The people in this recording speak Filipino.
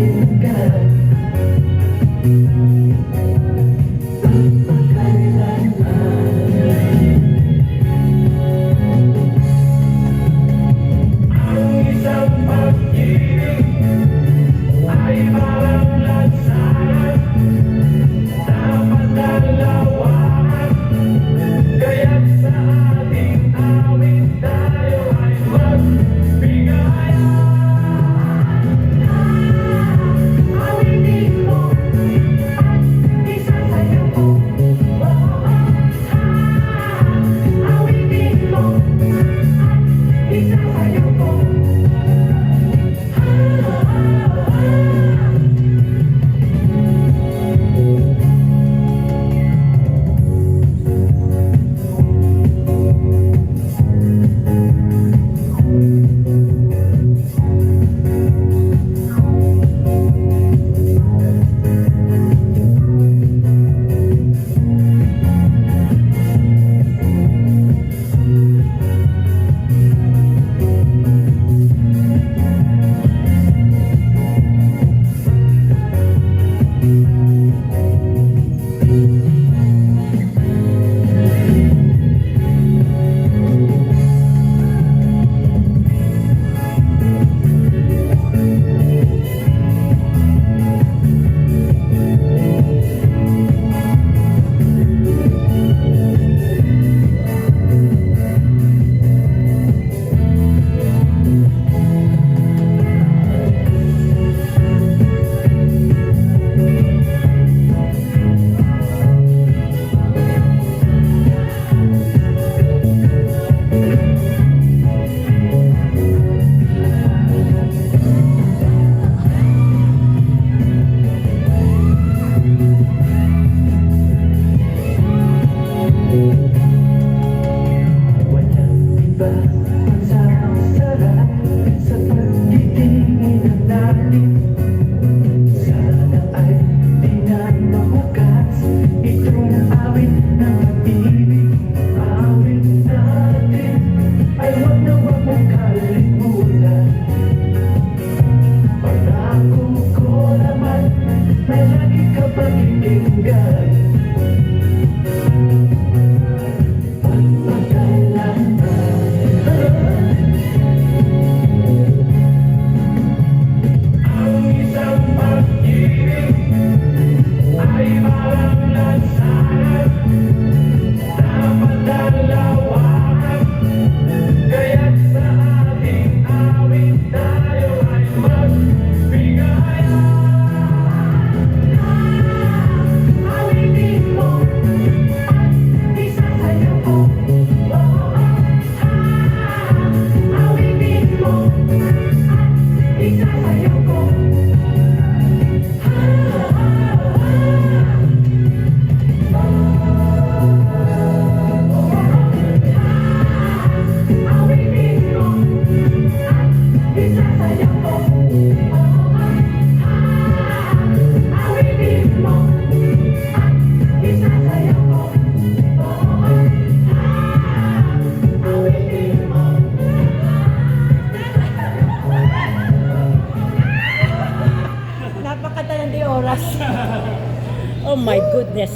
pakikinggan. Ang isang pag-ibig ay parang lansangan, dapat dalawahan. Kaya't sa ating awit tayo ay magbigayan. Awitin mo at isasayaw ko. Awitin mo at isasayaw ko. Walang iba ang sarap sa pagtitingin ng natin. Sana ay di na mahukas itong awit ng pag-ibig. Awit natin ay wag na wag mong kalimutan. Pangako ko naman na lagi ka pakikinggan. Ang isang pag-ibig ay parang lansangan, dapat dalawahan. Kaya't sa ating awit tayo ay magbigayan. Awitin mo at isasayaw ko. Awitin mo at isasayaw ko. Awitin mo at isasayaw ko. Awitin mo at isasayaw ko. Awitin mo. Napakadalandi oras. Oh my goodness.